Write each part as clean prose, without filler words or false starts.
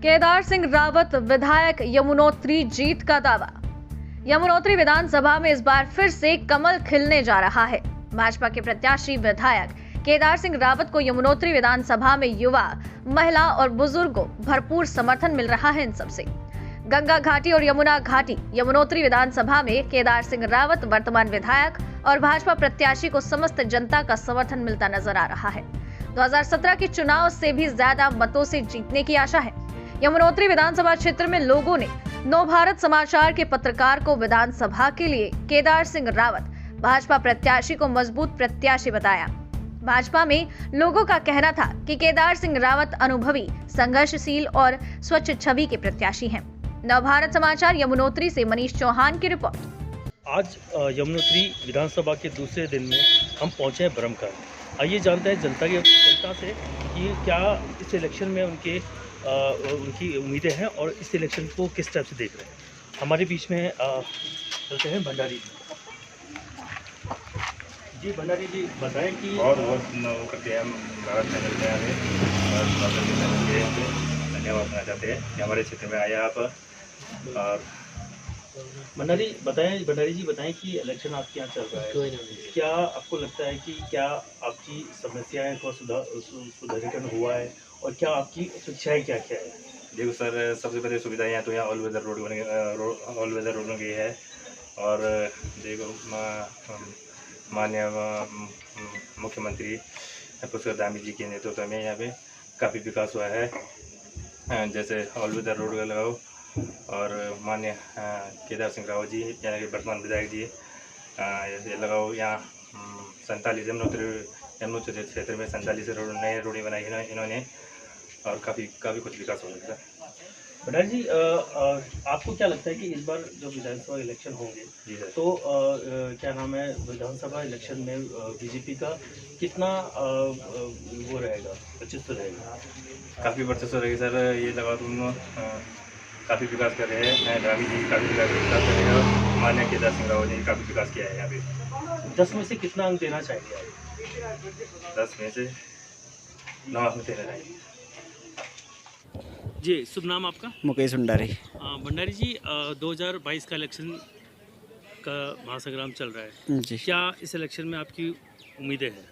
केदार सिंह रावत विधायक यमुनोत्री जीत का दावा। यमुनोत्री विधानसभा में इस बार फिर से कमल खिलने जा रहा है। भाजपा के प्रत्याशी विधायक केदार सिंह रावत को यमुनोत्री विधानसभा में युवा, महिला और बुजुर्गों भरपूर समर्थन मिल रहा है। इन सबसे गंगा घाटी और यमुना घाटी यमुनोत्री विधानसभा में केदार सिंह रावत वर्तमान विधायक और भाजपा प्रत्याशी को समस्त जनता का समर्थन मिलता नजर आ रहा है। 2017 के चुनाव से भी ज्यादा मतों से जीतने की आशा है। यमुनोत्री विधानसभा क्षेत्र में लोगों ने नवभारत समाचार के पत्रकार को विधानसभा के लिए केदार सिंह रावत भाजपा प्रत्याशी को मजबूत प्रत्याशी बताया। भाजपा में लोगों का कहना था कि केदार सिंह रावत अनुभवी, संघर्षशील और स्वच्छ छवि के प्रत्याशी हैं। नवभारत समाचार यमुनोत्री से मनीष चौहान की रिपोर्ट। आज यमुनोत्री विधानसभा के दूसरे दिन में हम पहुंचे हैं ब्रह्मकाल। आइए जानते हैं जनता से कि क्या इस इलेक्शन में उनकी उम्मीदें हैं और इस इलेक्शन को किस तरह से देख रहे हैं। हमारे बीच में चलते हैं भंडारी जी। भंडारी जी बताएं कि और वो करते हैं, हम भारत चैनल पे आए और धन्यवाद करना चाहते हैं कि हमारे क्षेत्र में आए आप। और भंडारी जी बताएं कि इलेक्शन आपके यहाँ चल रहा है, क्या आपको लगता है कि क्या आपकी समस्याएं को सुधारीकरण हुआ है और क्या आपकी अपेक्षाएं क्या क्या है। देखो सर, सबसे पहले सुविधाएं यहाँ तो यहाँ ऑल वेदर रोड बन गई है। और देखो माननीय मुख्यमंत्री पुष्कर धामी जी के नेतृत्व में यहाँ पे काफ़ी विकास हुआ है। जैसे ऑल वेदर रोड लगाओ और माननीय केदार सिंह रावत जी यानी कि वर्तमान विधायक जी ये लगाओ। यहाँ 47 यमुनोत्री क्षेत्र में 47 नए रोडें बनाई इन्होंने और काफ़ी कुछ विकास हो रहा है। भंडारी जी आपको क्या लगता है कि इस बार जो विधानसभा इलेक्शन होंगे जी सर, तो क्या नाम है, विधानसभा इलेक्शन में बीजेपी का कितना वो रहेगा, वर्चस्व रहेगा। काफ़ी वर्चस्व रहेगी सर। ये लगा तुम काफ़ी विकास कर रहे हैं। रावी जी काफ़ी विकास कर रहे हैं और माननीय केदार सिंह रावत जी काफ़ी विकास किया है यहाँ पे। 10 में से कितना अंक देना चाहिए आप? 10 में से 9 अंक देना चाहिए। जी, शुभ नाम आपका? मुकेश भंडारी। भंडारी जी 2022 का इलेक्शन का महासंग्राम चल रहा है जी। क्या इस इलेक्शन में आपकी उम्मीदें हैं?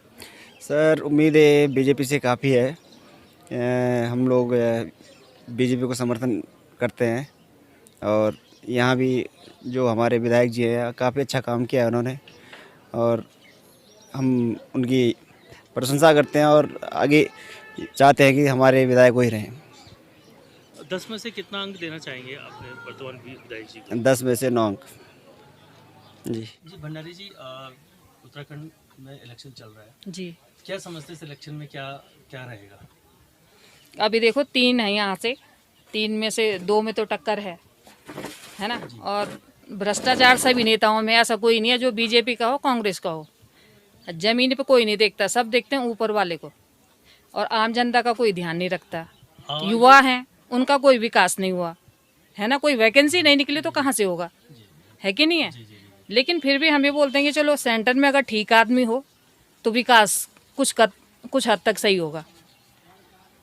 सर, उम्मीदें बीजेपी से काफ़ी है। हम लोग बीजेपी को समर्थन करते हैं और यहाँ भी जो हमारे विधायक जी हैं काफ़ी अच्छा काम किया है उन्होंने और हम उनकी प्रशंसा करते हैं और आगे चाहते हैं कि हमारे विधायक वही रहें। 10 में से कितना अंक देना चाहेंगे अपने वर्तमान विधायक जी को? 10 में से 9 अंक। जी भंडारी जी उत्तराखंड में इलेक्शन चल रहा है जी। क्या समझते इस इलेक्शन में क्या रहेगा? अभी देखो 3 है, यहाँ से 3 में से 2 में तो टक्कर है ना। और भ्रष्टाचार सभी नेताओं में, ऐसा कोई नहीं है जो बीजेपी का हो कांग्रेस का हो। जमीन पे कोई नहीं देखता, सब देखते हैं ऊपर वाले को और आम जनता का कोई ध्यान नहीं रखता। युवा हैं, उनका कोई विकास नहीं हुआ है ना। कोई वैकेंसी नहीं निकली तो कहाँ से होगा, है कि नहीं है। लेकिन फिर भी हम ये बोलते हैं कि चलो सेंटर में अगर ठीक आदमी हो तो विकास कुछ हद तक सही होगा।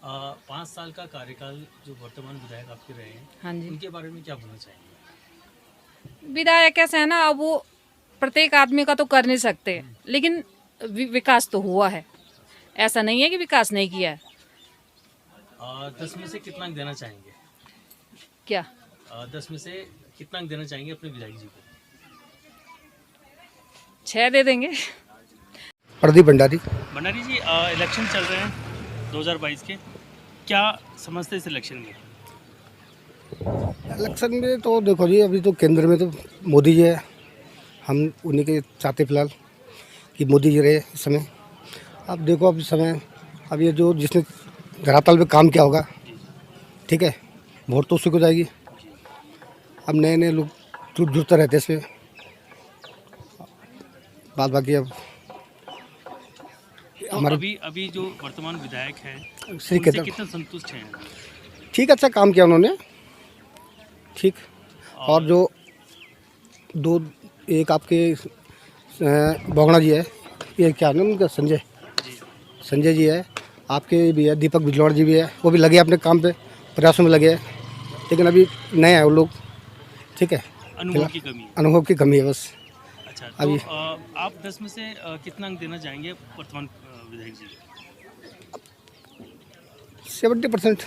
5 साल का कार्यकाल जो वर्तमान विधायक आपके रहे हैं, हाँ जी, उनके बारे में क्या बोलना चाहेंगे? विधायक कैसे है ना, अब वो प्रत्येक आदमी का तो कर नहीं सकते, लेकिन विकास तो हुआ है, ऐसा नहीं है कि विकास नहीं किया है। 10 में से कितना अंक देना चाहेंगे? क्या 10 में से कितना अंक देना चाहेंगे अपने विधायक जी को? 6 दे देंगे। प्रदीप भंडारी। भंडारी जी इलेक्शन चल रहे हैं 2022 के, क्या समझते इस इलेक्शन में? इलेक्शन में तो देखो जी, अभी तो केंद्र में तो मोदी जी है, हम उन्हीं के चाहते फिलहाल कि मोदी जी रहे इस समय। अब देखो अब इस समय अब ये जो जिसने धरातल पे काम किया होगा, ठीक है, वोट तो उसी को जाएगी। अब नए लोग जुड़ते रहते इसमें, बाद बाकी अब हमारे अभी जो वर्तमान विधायक हैं श्री उनसे केदार कितना संतुष्ट हैं? ठीक, अच्छा काम किया उन्होंने, ठीक। और जो एक आपके बोगड़ा जी है, ये क्या नाम उनका, संजय जी है, आपके भी है, दीपक बिजलौर जी भी है, वो भी लगे अपने काम पे। प्रयासों में लगे हैं, लेकिन अभी नए हैं वो लोग, ठीक है, अनुभव की कमी है। अनुभव की कमी है बस। अच्छा, तो अभी आप 10 में से कितना अंक देना चाहेंगे वर्तमान विधायक जी को? 70%।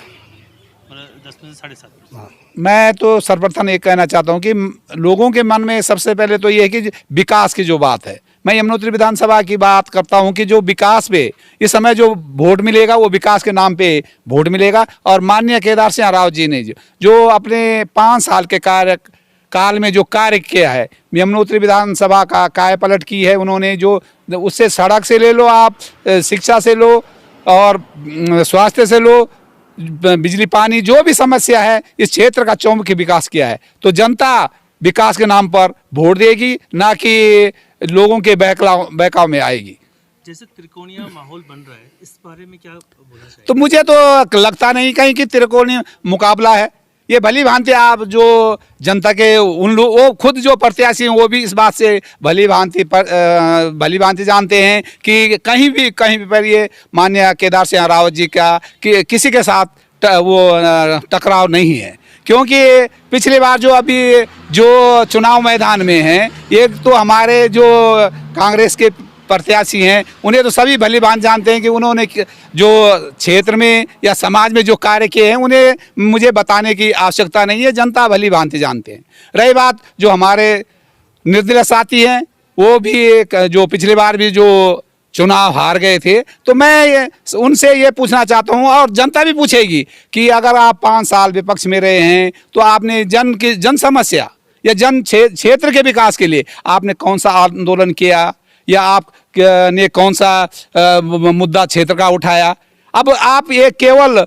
मतलब 10 में से 7.5%। हाँ। मैं तो सर्वप्रथम ये कहना चाहता हूँ कि लोगों के मन में सबसे पहले तो ये है कि विकास की जो बात है, मैं यमुनोत्री विधानसभा की बात करता हूँ कि जो विकास पे इस समय जो वोट मिलेगा वो विकास के नाम पे वोट मिलेगा। और माननीय केदार सिंह राव जी ने जो अपने 5 साल के कार्यकाल में जो कार्य किया है, यमुनोत्री विधानसभा का कायापलट की है उन्होंने, जो उससे सड़क से ले लो आप, शिक्षा से लो और स्वास्थ्य से लो, बिजली पानी, जो भी समस्या है इस क्षेत्र का चौमुखी विकास किया है। तो जनता विकास के नाम पर वोट देगी, ना कि लोगों के बहकाव में आएगी। जैसे त्रिकोणीय माहौल बन रहा है, इस बारे में क्या बोलना चाहिए? तो मुझे तो लगता नहीं कहीं कि त्रिकोणीय मुकाबला है। ये भली भांति आप जो जनता के उन लोग, वो खुद जो प्रत्याशी हैं वो भी इस बात से भली भांति जानते हैं कि कहीं भी पर ये माननीय केदार सिंह रावत जी का किसी के साथ वो टकराव नहीं है। क्योंकि पिछली बार जो अभी जो चुनाव मैदान में हैं, एक तो हमारे जो कांग्रेस के प्रत्याशी हैं उन्हें तो सभी भली भांति जानते हैं कि उन्होंने जो क्षेत्र में या समाज में जो कार्य किए हैं उन्हें मुझे बताने की आवश्यकता नहीं है, जनता भली भांति जानते हैं। रही बात जो हमारे निर्दलीय साथी हैं, वो भी जो पिछली बार भी जो चुनाव हार गए थे, तो मैं उनसे ये पूछना चाहता हूँ और जनता भी पूछेगी कि अगर आप 5 साल विपक्ष में रहे हैं तो आपने जन समस्या या जन क्षेत्र के विकास के लिए आपने कौन सा आंदोलन किया या आपने कौन सा मुद्दा क्षेत्र का उठाया। अब आप ये केवल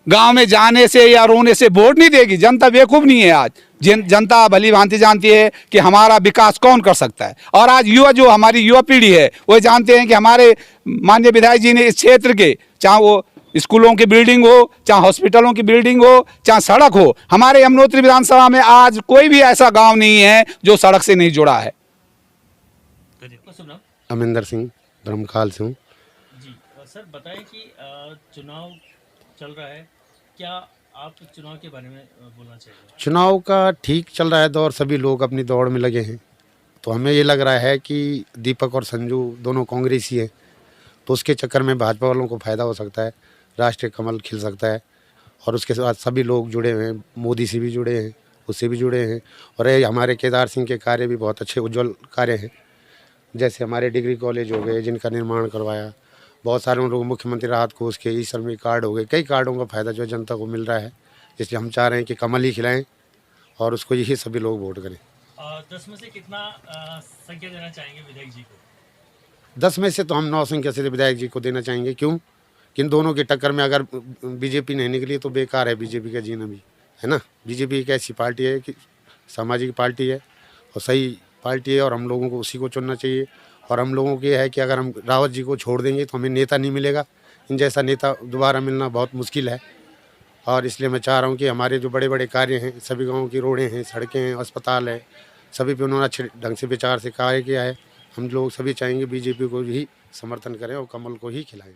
गांव में जाने से या रोने से वोट नहीं देगी। जनता बेवकूफ़ नहीं है। आज जनता भली भांति जानती है कि हमारा विकास कौन कर सकता है। और आज जो हमारी युवा पीढ़ी है वो जानते हैं कि हमारे माननीय विधायक जी ने इस क्षेत्र के, चाहे वो स्कूलों की बिल्डिंग हो, चाहे हॉस्पिटलों की बिल्डिंग हो, चाहे सड़क हो, हमारे यमुनोत्री विधानसभा में आज कोई भी ऐसा गाँव नहीं है जो सड़क से नहीं जुड़ा है। अमरिंदर सिंह ब्रह्मखाल से हूँ जी। सर बताएं कि चुनाव चल रहा है, क्या आप चुनाव के बारे में बोलना चाहिए? चुनाव का ठीक चल रहा है दौर, सभी लोग अपनी दौड़ में लगे हैं। तो हमें ये लग रहा है कि दीपक और संजू दोनों कांग्रेसी हैं, तो उसके चक्कर में भाजपा वालों को फ़ायदा हो सकता है, राष्ट्रीय कमल खिल सकता है। और उसके साथ सभी लोग जुड़े हुए हैं, मोदी से भी जुड़े हैं, उससे भी जुड़े हैं। और ये हमारे केदार सिंह के कार्य भी बहुत अच्छे उज्ज्वल कार्य हैं। जैसे हमारे डिग्री कॉलेज हो गए जिनका निर्माण करवाया, बहुत सारे लोग मुख्यमंत्री राहत कोष के, ई श्रमिक कार्ड हो गए, कई कार्डों का फ़ायदा जो जनता को मिल रहा है। इसलिए हम चाह रहे हैं कि कमल ही खिलाएं और उसको यही सभी लोग वोट करें। 10 में से कितना संख्या देना चाहेंगे विधायक जी को? 10 में से तो हम 9 संख्या से विधायक जी को देना चाहेंगे। क्यों? कि इन दोनों की टक्कर में अगर बीजेपी नहीं निकली तो बेकार है बीजेपी का जीना भी, है ना। बीजेपी एक ऐसी पार्टी है कि सामाजिक पार्टी है और सही पार्टी है, और हम लोगों को उसी को चुनना चाहिए। और हम लोगों को ये है कि अगर हम रावत जी को छोड़ देंगे तो हमें नेता नहीं मिलेगा। इन जैसा नेता दोबारा मिलना बहुत मुश्किल है। और इसलिए मैं चाह रहा हूँ कि हमारे जो बड़े बड़े कार्य हैं, सभी गाँव की रोडें हैं, सड़कें हैं, अस्पताल है, सभी पे उन्होंने अच्छे ढंग से विचार से कार्य किया है। हम लोग सभी चाहेंगे बीजेपी को ही समर्थन करें और कमल को ही खिलाएं।